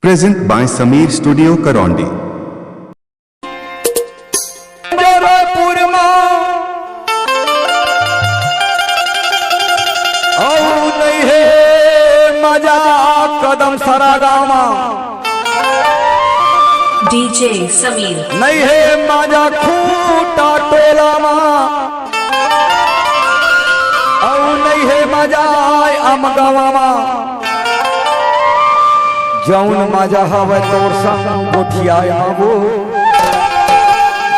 Present by Sameer Studio Karaundi. कदम सरा गामा डीजे समीर नहीं है माजा खूटा टोला मा और नहीं है मजा आम गावा मा जौन मजा हवे तोर संग गोठिया मागो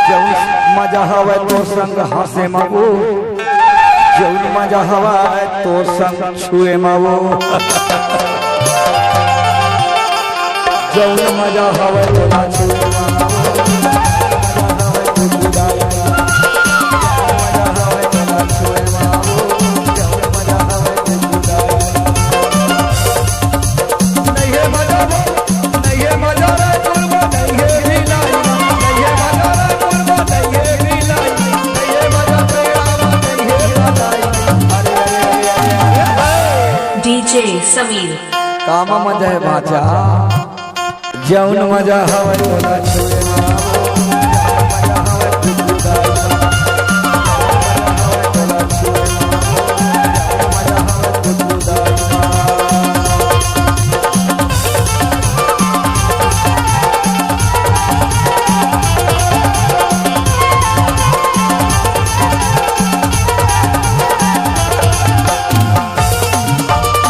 जौन मजा हवे तोर संग हंसे मागो जौन मजा हवे तोर संग छुए मागो जौन मजा हवे तोला छुए डीजे समीर कामा मजा है बाजा जौन मजा हवे तोला छुए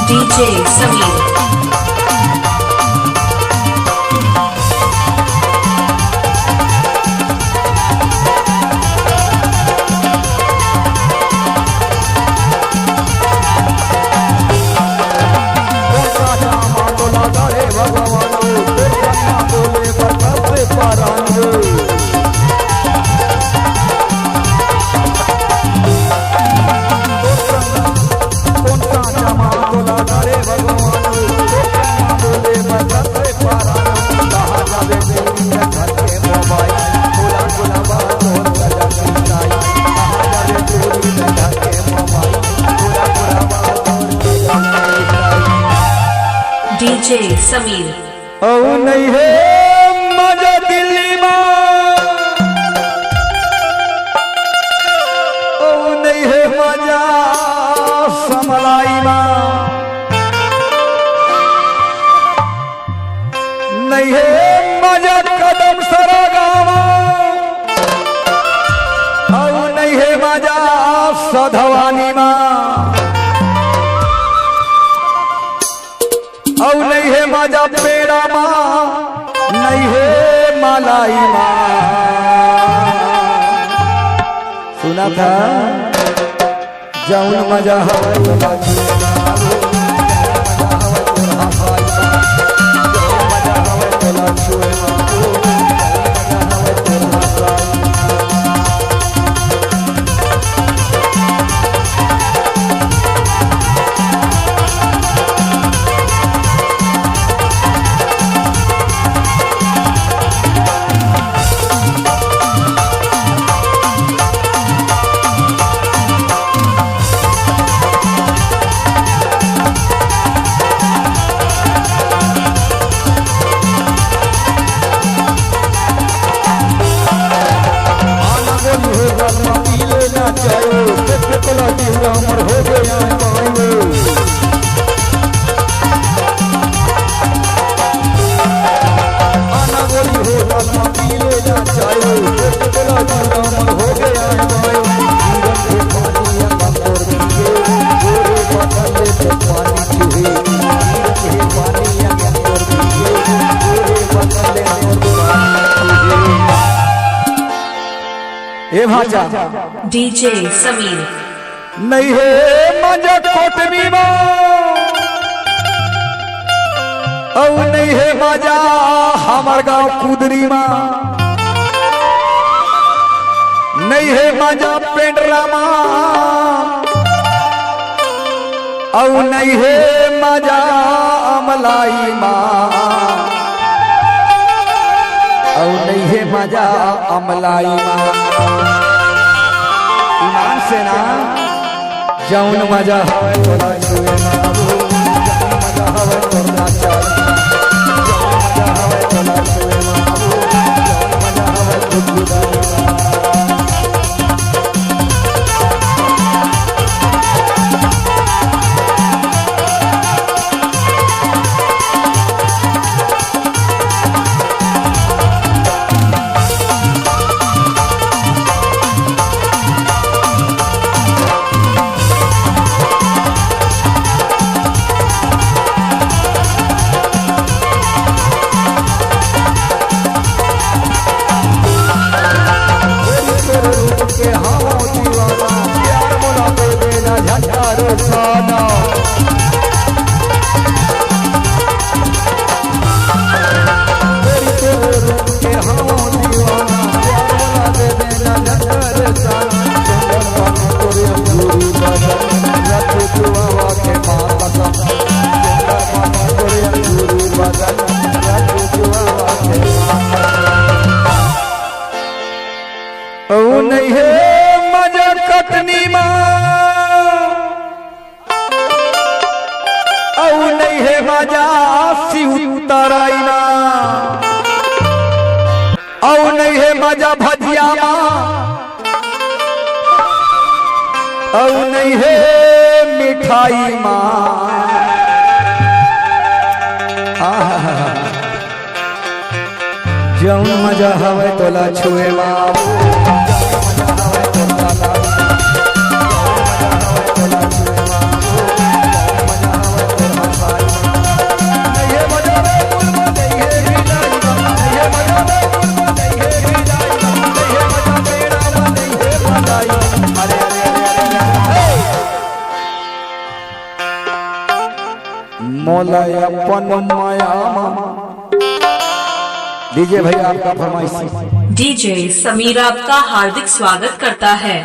डीजे समीर डीजे समीर ओ नहीं है मजा दिल्ली मां ओ नहीं है मजा समलाई मां नहीं है मजा कदम सरा गावा ओ नहीं है मजा सधवानी मां औ नहीं है मजा पेड़ा माँ नहीं है मलाई माँ सुना था जौन मजा हवे तोला छुए ए भाजा डीजे समीर नहीं है मजा कोटमी मां औ नहीं है मजा हमार गांव कुदरी मां नहीं है मजा पेंडरा मां औ नहीं है मजा अमलाई मां औ नहीं है मजा अमलाई मां ईमान से ना जौन मजा हवे तोला छुए बाबू जौन मजा हवे तोला चल जौन मजा हवे तोला छुए बाबू जौन मजा हवे तोला नहीं है मजा कतनी नहीं है मजा सिउतराइना नहीं है मजा भजिया नहीं है मिठाई जौन मजा हवे तोला छुए मौला अपन माया डीजे भैया आपका फरमाइश डीजे समीर आपका हार्दिक स्वागत करता है।